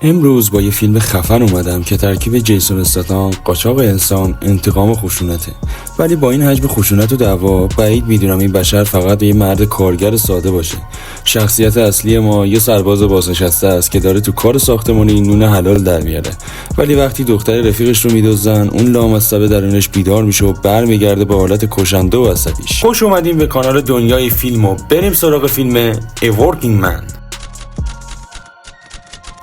امروز با یه فیلم خفن اومدم که ترکیب جیسون استاتام، قاچاق انسان، انتقام و خشونته. ولی با این حجم خشونت و دعوا بعید میدونم این بشر فقط یه مرد کارگر ساده باشه. شخصیت اصلی ما یه سرباز بازنشسته است که داره تو کار ساختمانی نون حلال در میاره. ولی وقتی دختر رفیقش رو میدزدن، اون لامصب درونش بیدار میشه و برمیگرده به حالت کشنده و عصبیش. خوش اومدیم به کانال دنیای فیلم و بریم سراغ فیلم A Working Man.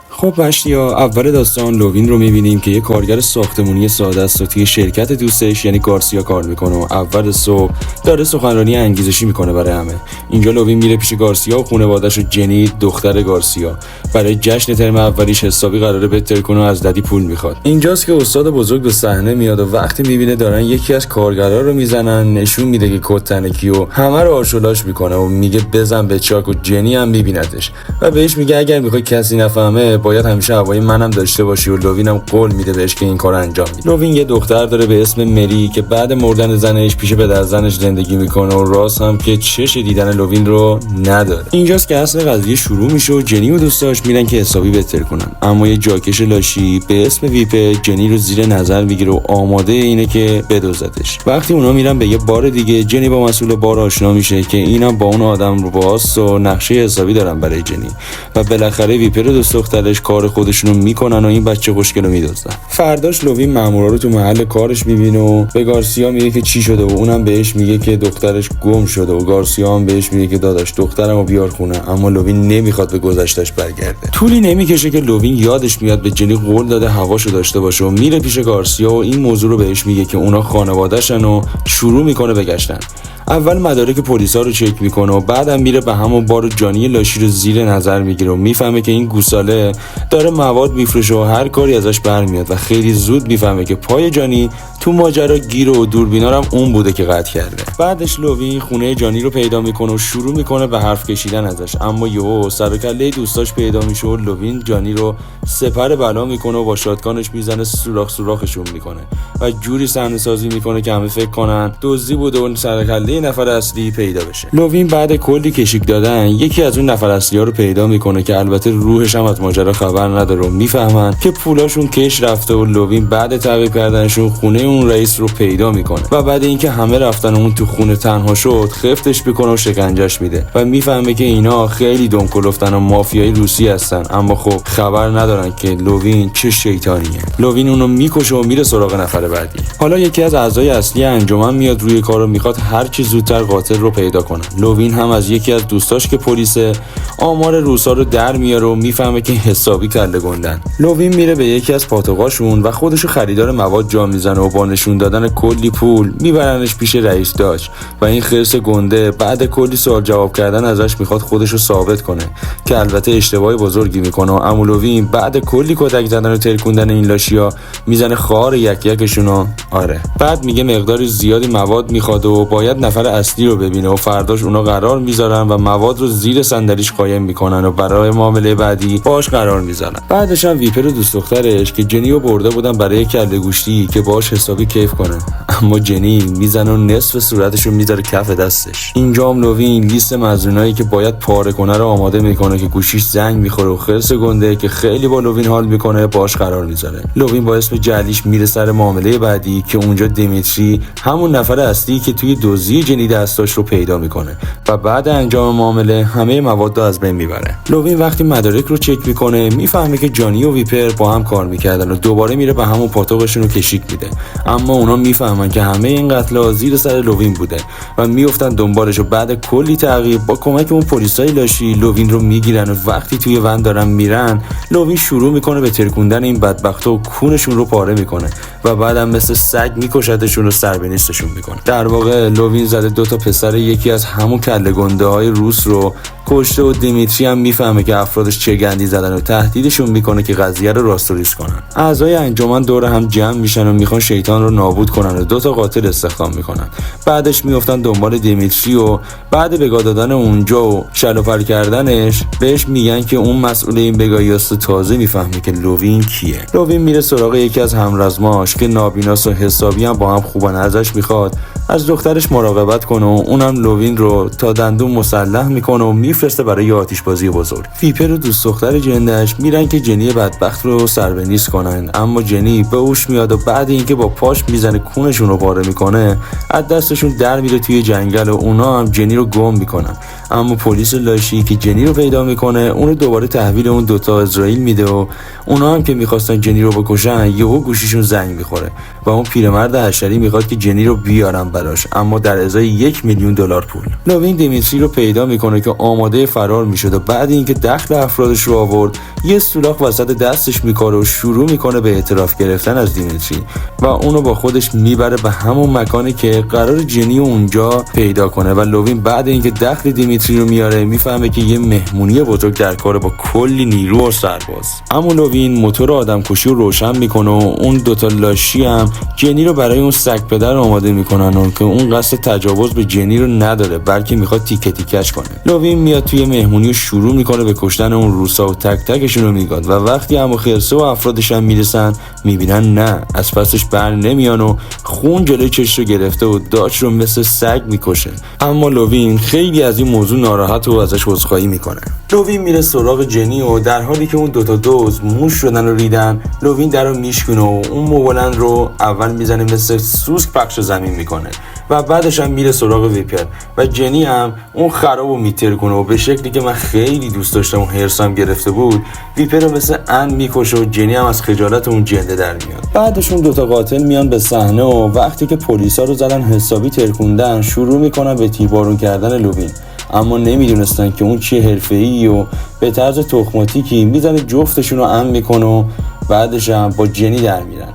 خب بشتیا، اول داستان لوین رو میبینیم که یه کارگر ساختمانی ساده است و توی شرکت دوستش یعنی گارسیا کار میکنه و اول صبح داره سخنرانی انگیزشی میکنه برای همه. اینجا لوین میره پیش گارسیا و خانواده‌اش و جنی دختر گارسیا. برای جشن ترم اولیش حسابی قراره بهتر کنه و از ددی پول میخواد. اینجاست که استاد بزرگ به صحنه میاد و وقتی میبینه دارن یکی از کارگرا رو میزنن نشون میده که کد تنکی و همه رو آشولاش میکنه و میگه بزن به چاک و جنی هم میبیندش و بهش میگه اگر میخوای کسی نفهمه باید همیشه هوای منم داشته باشی و لوینم قول میده بهش که این کارو انجام میده. لوین یه دختر داره به اسم مری که بعد مردن زنش پیش پدر زنش زندگی میکنه و راست هم که چش دیدن لوین رو نداره. اینجاست که اصل قضیه شروع میشه و جنی و دوستاش میرن که حسابی بهتر کنن، اما یه جاکش لاشی به اسم ویپر جنی رو زیر نظر میگیره و آماده اینه که بدزدش. وقتی اونا میرن به یه بار دیگه، جنی با مسئول بار آشنا میشه که اینا با اون آدم رو باس و نقشه حسابی دارن برای جنی و بالاخره ویپر و دوست دخترش کار خودشونو میکنن و این بچه خوشگلو میدزدن. فرداش لوین مامورا رو تو محل کارش میبینه و به گارسیا میگه که چی شده و اونم بهش میگه که دخترش گم شده و گارسیا هم بهش میگه که داداش دخترمو بیار خونه، اما لوین نمیخواد به گذشته‌اش برگرده. طولی نمیکشه که لوین یادش میاد به جنی قول داده هواشو داشته باشه و میره پیش گارسیا و این موضوع رو بهش میگه که اونا خانواده‌شن و شروع میکنه به گشتن. اول مدارک پلیسا رو چک میکنه و بعدم میره به همون بار جانی لاشی رو زیر نظر میگیره و میفهمه که این گوساله داره مواد میفروشه و هر کاری ازش برمیاد و خیلی زود میفهمه که پای جانی تو ماجرا گیره و دوربینا هم اون بوده که قطع کرده. بعدش لوین خونه جانی رو پیدا میکنه و شروع میکنه به حرف کشیدن ازش، اما یهو سر و کله دوستاش پیدا میشه و لوین جانی رو سپر بلا میکنه و با شاتگانش میزنه سوراخشون میکنه و جوری صحنه سازی میکنه که همه فکر کنن دزدی بوده و سر و کله نفر اصلی پیدا بشه. لوین بعد کلی کشیک دادن یکی از اون نفر اصلی‌ها رو پیدا میکنه که البته روحش هم از ماجرا خبر نداره و میفهمن که پولاشون کش رفته و لوین بعد تعقیب کردنشون خونه اون رئیس رو پیدا میکنه و بعد اینکه همه رفتن اون تو خونه تنها شد خفتش میکنه و شکنجهش میده و میفهمه که اینا خیلی دمکلفتن و مافیای روسی هستن، اما خب خبر ندارن که لوین چه شیطانیه. لوین اونو میکشه و میره سراغ نفر بعدی. حالا یکی از اعضای اصلی انجمن میاد روی کار و میخواد هر چی زودتر قاتل رو پیدا کنه. لوین هم از یکی از دوستاش که پلیسه آمار روسا رو در میاره و میفهمه که حسابی کله گندن. لوین میره به یکی از پاتوقاشون و خودشو خریدار مواد جا میزنه و با نشون دادن کلی پول میبرنش پیش رئیس داج و این خرس گنده بعد کلی سوال جواب کردن ازش میخواد خودشو ثابت کنه که البته اشتباه بزرگی میکنه و عمو لوین بعد کلی کتک زدن و ترکوندن این لاشیا میزنه خار یک یکشونو. آره، بعد میگه مقدار زیادی مواد میخواد و باید نفر اصلی رو ببینه و فرداش اونا قرار میذارن و مواد رو زیر صندلیش قایم میکنن و برای معامله بعدی باش قرار میذارن. بعدش هم ویپر و دوست دخترش که جنی رو برده بودن برای کله گوشتی که باش حسابی کیف کنه، اما جنی میزنه و نصف صورتش رو میذاره کف دستش. اینجا هم لوین لیست مظنونایی که باید پاره کنه رو آماده میکنه که گوشیش زنگ میخوره و خرس گنده که خیلی با لوین حال میکنه باش قرار میذاره. لوین با اسم جعلیش میره سر معامله بعدی که اونجا دیمیتری همون نفر اصلی که توی دزدی جنی دستاش رو پیدا میکنه و بعد انجام معامله همه مواد رو از بین میبره. لوین وقتی مدارک رو چک میکنه میفهمه که جانی و ویپر با هم کار میکردن و دوباره میره به همون پاتوقشون رو کشیک میده، اما اونا میفهمن که همه این قتل‌ها زیر سر لوین بوده و میافتن دنبالش و بعد کلی تعقیب با کمک اون پلیسای لاشی لوین رو میگیرن و وقتی توی ون دارن میرن لوین شروع میکنه به ترکوندن این بدبختا و کونشون رو پاره میکنه و بعدم مثل سگ میکشتشون و سر به نیستشون میکنه. در واقع لوین زده دو تا پسر یکی از همون کله گنده های روس رو کشته و دیمیتری هم میفهمه که افرادش چه گندی زدن و تهدیدشون میکنه که قضیه رو راستوریس کنن. اعضای انجمن دور هم جمع میشن و میخوان شیطان رو نابود کنن و دو تا قاتل استخدام میکنن. بعدش میافتن دنبال دیمیتری و بعد بگاه دادن اونجا و شلوپر کردنش بهش میگن که اون مسئول این بگاهیاست. تازه میفهمه که لوین کیه. لوین میره سراغ یکی از همرزماش که نابیناس و حسابی هم با هم خوبن، ازش میخواد از دخترش مراقبت کنه و اونم لوین رو تا دندون مسلح میکنه و میفرسته برای آتشبازی بزرگ. ویپر و دوست دختر جندش میرن که جنی بدبخت رو سربنیز کنن، اما جنی به هوش میاد و بعد اینکه با پاش میزنه کونشون رو پاره میکنه از دستشون در میره توی جنگل و اونا هم جنی رو گم میکنن. اما پلیس لاشی که جنی رو پیدا میکنه اونو دوباره تحویل اون دوتا اسرائیل میده و اونا هم که میخواستن جنی رو بکشن یهو گوشیشون زنگ میخوره و اون پیرمرد حشری میخواد که جنی رو بیارن براش، اما در ازای $1,000,000 پول. لوین دیمیتری رو پیدا میکنه که آماده فرار میشد و بعد اینکه دخل افرادش رو آورد یه سوراخ وسط دستش میکاره و شروع میکنه به اعتراف گرفتن از دیمیتری و اونو با خودش میبره به همون مکانی که قرار جنی اونجا پیدا کنه. و لوین بعد اینکه دخل دیمیتری رو میاره میفهمه که یه مهمونی بزرگ در کاره با کلی نیرو و سرباز. اما لوین موتور آدمکشی رو روشن میکنه و اون دوتا لاشی هم جنی رو برای اون سگ پدر آماده میکنن و که اون قصد تجاوز به جنی رو نداره بلکه میخواد تیکه تیکش کنه. لوین میاد توی مهمونی و شروع میکنه به کشتن اون روسا و تک تکشون رو میگاد و وقتی همو خرسه و افرادش هم میرسن میبینن نه، از پسش بر نمیان و خون جلوی چشش رو گرفته و داش رو مثل سگ میکشه. اما لوین خیلی از این موضوع ناراحت و ازش عذرخواهی میکنه. لوین میره سراغ جنی و در حالی که اون دوتا دوز موش شدن و ریدن لوین در رو میشکنه و اون موبلند رو اول میزنه مثل سوسک پخش زمین میکنه و بعدش هم میره سراغ ویپر و جنی هم اون خرابو میتر کنه و به شکلی که من خیلی دوست داشتم و هرسم گرفته بود ویپر رو مثل اند میکشه و جنی هم از خجالت اون جنده در میاد. بعدشون دوتا قاتل میان به صحنه و وقتی که پلیسا رو زدن حسابی ترکوندن شروع میکنن به تیربارون کردن لوین، اما نمیدونستن که اون چه حرفه‌ای و به طرز تخماتیکی میزنه جفتشون رو ام میکنه و بعدش هم با جنی در میرن.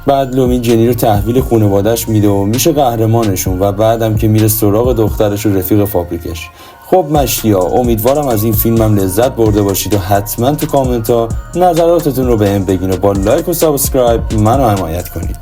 بعد لوین جنی رو تحویل خانواده‌اش میده و میشه قهرمانشون و بعدم که میره سراغ دخترش و رفیق فابریکش. خب مشتیا، امیدوارم از این فیلمم لذت برده باشید و حتما تو کامنت ها نظراتتون رو بهم بگین و با لایک و سابسکرایب منو حمایت کنید.